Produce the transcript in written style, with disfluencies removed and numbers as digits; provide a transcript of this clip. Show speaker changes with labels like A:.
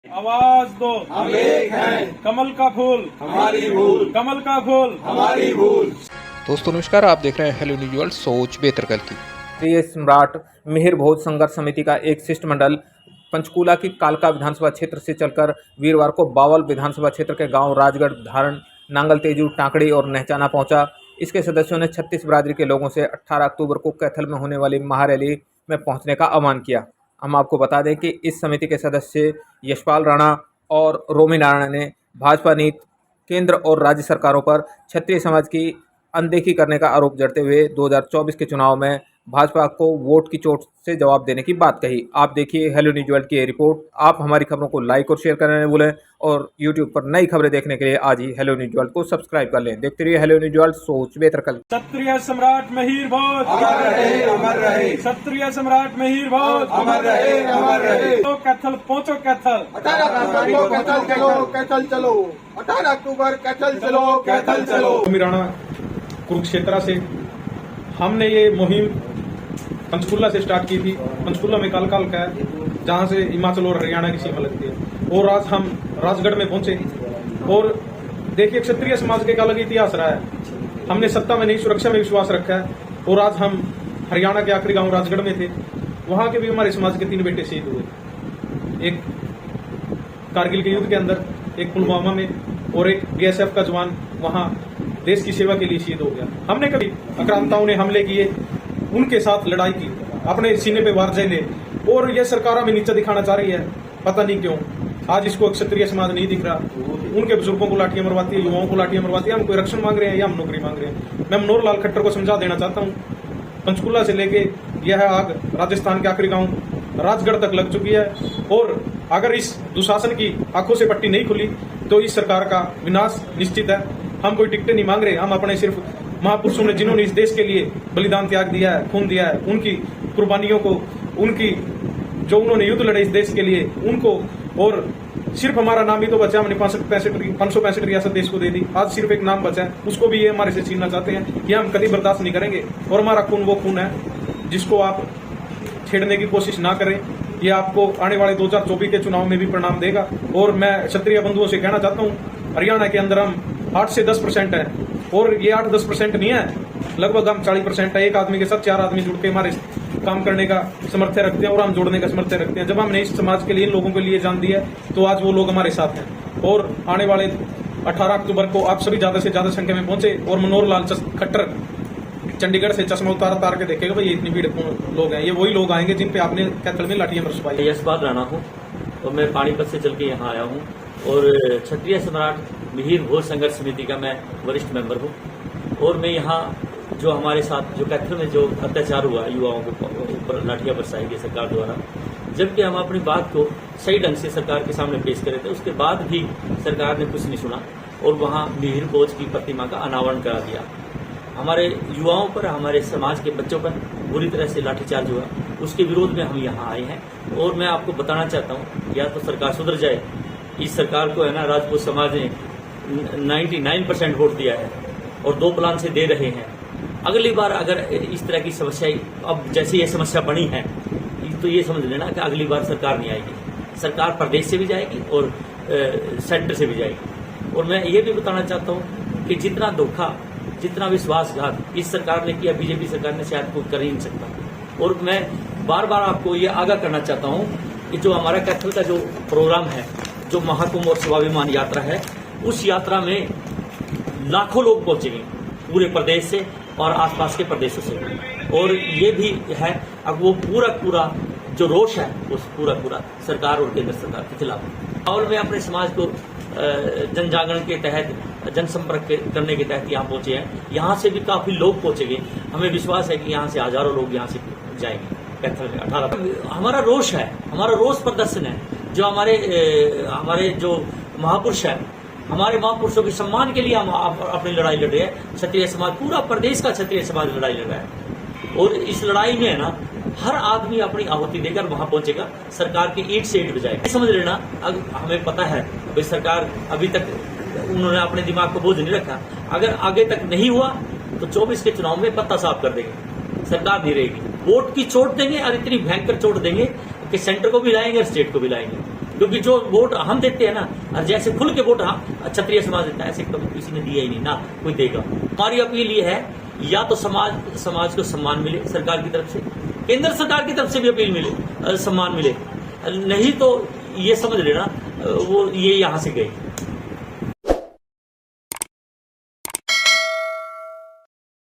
A: आवाज दो,
B: हम एक हैं,
A: कमल का फूल
B: हमारी भूल,
A: कमल का फूल
B: हमारी भूल।
C: दोस्तों नमस्कार, आप देख रहे हैं हेलो न्यूज वर्ल्ड। सोच बेहतर कल की।
D: प्रिय सम्राट मिहिर भोज संघर्ष समिति का एक शिष्टमंडल पंचकूला की कालका विधानसभा क्षेत्र से चलकर वीरवार को बावल विधानसभा क्षेत्र के गांव राजगढ़, धारण, नांगल तेजू, टाकड़ी और नहचाना पहुंचा। इसके सदस्यों ने 36 बिरादरी के लोगों से 18 अक्टूबर को कैथल में होने वाली महारैली में पहुंचने का आह्वान किया। हम आपको बता दें कि इस समिति के सदस्य यशपाल राणा और रोमी नारायण ने भाजपा नीति, केंद्र और राज्य सरकारों पर क्षत्रिय समाज की अनदेखी करने का आरोप जड़ते हुए 2024 के चुनाव में भाजपा को वोट की चोट से जवाब देने की बात कही। आप देखिए हेलो न्यूज वर्ल्ड की ये रिपोर्ट। आप हमारी खबरों को लाइक और शेयर करने भूलें और यूट्यूब पर नई खबरें देखने के लिए आज ही हेलो न्यूज वर्ल्ड को सब्सक्राइब कर लें। देखते रहिए हेलो न्यूज वर्ल्ड, सोच बेहतर कल।
A: क्षत्रिय सम्राट मिहिर भोज
B: अमर रहे, अमर रहे,
A: क्षत्रिय सम्राट मिहिर भोज
B: अमर रहे, अमर रहे।
A: तो कैथल पहुंचो, कैथल
B: 18 अक्टूबर को कैथल चलो, कैथल चलो। 18 अक्टूबर कैथल चलो, कैथल चलो।
A: रोमी राणा कुरुक्षेत्र से हमने ये मुहिम पंचकूला से स्टार्ट की थी। पंचकूला में काल का है, जहाँ से हिमाचल और हरियाणा की सीमा लगती है। और आज हम राजगढ़ में पहुंचे और देखिए क्षत्रिय समाज का एक अलग इतिहास रहा है। हमने सत्ता में नहीं, सुरक्षा में विश्वास रखा है। और आज हम हरियाणा के आखिरी गांव राजगढ़ में थे। वहां के भी हमारे समाज के 3 बेटे शहीद हुए, एक कारगिल के युद्ध के अंदर, एक पुलवामा में और एक बीएसएफ का जवान वहां देश की सेवा के लिए शहीद हो गया। हमने कभी आक्रांताओं ने हमले किए, उनके साथ लड़ाई की, अपने सीने पे वार झेले। और यह सरकार हमें नीचा दिखाना चाह रही है, पता नहीं क्यों। आज इसको क्षत्रिय समाज नहीं दिख रहा। उनके बुजुर्गों को लाठियां मरवाती है, युवाओं को लाठियां मरवाती है। हम कोई रक्षण मांग रहे हैं या हम नौकरी मांग रहे हैं? मैं मनोहर लाल खट्टर को समझा देना चाहता हूँ, पंचकूला से लेके यह आग राजस्थान के आखिरी गांव राजगढ़ तक लग चुकी है। और अगर इस दुशासन की आंखों से पट्टी नहीं खुली तो इस सरकार का विनाश निश्चित है। हम कोई टिकटें नहीं मांग रहे, हम अपने सिर्फ महापुरुषों ने जिन्होंने इस देश के लिए बलिदान त्याग दिया है, खून दिया है, उनकी कुर्बानियों को, उनकी जो उन्होंने युद्ध लड़े इस देश के लिए, उनको, और सिर्फ हमारा नाम ही तो बचा। हमने 565 रियासत देश को दे दी, आज सिर्फ एक नाम बचा है, उसको भी ये हमारे से छीनना चाहते हैं। ये हम कभी बर्दाश्त नहीं करेंगे। और हमारा खून वो खून है जिसको आप छेड़ने की कोशिश ना करें। ये आपको आने वाले 2024 के चुनाव में भी परिणाम देगा। और मैं क्षत्रिय बंधुओं से कहना चाहता हूँ, हरियाणा के अंदर हम 8 से 10% है, और ये 8-10% नहीं है, लगभग हम 40% है। एक आदमी के साथ 4 आदमी जुड़ के हमारे काम करने का समर्थ्य रखते हैं और हम जोड़ने का समर्थ्य रखते हैं। जब हमने इस समाज के लिए, इन लोगों के लिए जान दी है, तो आज वो लोग हमारे साथ हैं। और आने वाले 18 अक्टूबर को आप सभी ज्यादा से ज्यादा संख्या में पहुंचे। और मनोहर लाल खट्टर चंडीगढ़ से चश्मा उतार के देखेगा भाई ये इतनी भीड़ लोग हैं। ये वही लोग आएंगे जिन पे आपने कैथल में लाठियां बरसवाई।
E: यशपाल राणा हूँ और मैं पानीपत से चल के यहाँ आया हूँ। और क्षत्रिय सम्राट मिहिर भोज संघर्ष समिति का मैं वरिष्ठ मेंबर हूँ। और मैं यहाँ जो हमारे साथ जो कैथल में जो अत्याचार हुआ, युवाओं के ऊपर लाठियां बरसाई गई सरकार द्वारा, जबकि हम अपनी बात को सही ढंग से सरकार के सामने पेश करे थे, उसके बाद भी सरकार ने कुछ नहीं सुना और वहाँ मिहिर भोज की प्रतिमा का अनावरण करा दिया। हमारे युवाओं पर, हमारे समाज के बच्चों पर बुरी तरह से लाठीचार्ज हुआ, उसके विरोध में हम यहाँ आए हैं। और मैं आपको बताना चाहता हूँ, या तो सरकार सुधर जाए। इस सरकार को है ना, राजपूत समाज ने 99% वोट दिया है और 2 प्लान से दे रहे हैं। अगली बार अगर इस तरह की समस्या, अब जैसे ये समस्या बनी है, तो ये समझ लेना कि अगली बार सरकार नहीं आएगी। सरकार प्रदेश से भी जाएगी और सेंटर से भी जाएगी। और मैं ये भी बताना चाहता हूँ कि जितना धोखा, जितना विश्वासघात इस सरकार ने किया, बीजेपी सरकार ने शायद कोई कर ही नहीं सकता। और मैं बार बार आपको ये आगाह करना चाहता हूँ कि जो हमारा कैथल का जो प्रोग्राम है, जो महाकुंभ और स्वाभिमान यात्रा है, उस यात्रा में लाखों लोग पहुंचेंगे पूरे प्रदेश से और आसपास के प्रदेशों से। और ये भी है, अब वो पूरा जो रोष है वो पूरा सरकार और केंद्र सरकार के खिलाफ। और मैं अपने समाज को जन जागरण के तहत, जनसंपर्क करने के तहत यहाँ पहुंचे हैं। यहाँ से भी काफी लोग पहुंचेंगे। हमें विश्वास है कि यहाँ से हजारों लोग यहाँ से जाएंगे कैथल में 18। हमारा रोष है, हमारा रोष प्रदर्शन है। जो हमारे जो महापुरुष है, हमारे महापुरुषों के सम्मान के लिए हम अपनी लड़ाई लड़ रहे हैं। क्षत्रिय समाज, पूरा प्रदेश का क्षत्रिय समाज लड़ाई लड़ रहा है। और इस लड़ाई में है ना, हर आदमी अपनी आहुति देकर वहां पहुंचेगा, सरकार की ईंट से ईंट बजाएगा। समझ लेना, हमें पता है भाई सरकार अभी तक उन्होंने अपने दिमाग को बोझ नहीं रखा। अगर आगे तक नहीं हुआ तो 24 के चुनाव में पत्ता साफ कर देंगे, सरकार नहीं रहेगी। वोट की चोट देंगे और इतनी भयंकर चोट देंगे कि सेंटर को भी लाएंगे और स्टेट को भी लाएंगे। क्योंकि जो वोट हम देते हैं ना, जैसे खुल के वोट क्षत्रिय समाज देता है, ऐसे कभी किसी ने दिया ही नहीं, ना कोई देगा। हमारी अपील ये है, या तो समाज को सम्मान मिले सरकार की तरफ से, केंद्र सरकार की तरफ से भी अपील मिले, सम्मान मिले, नहीं तो ये समझ लेना वो ये यहाँ से गए।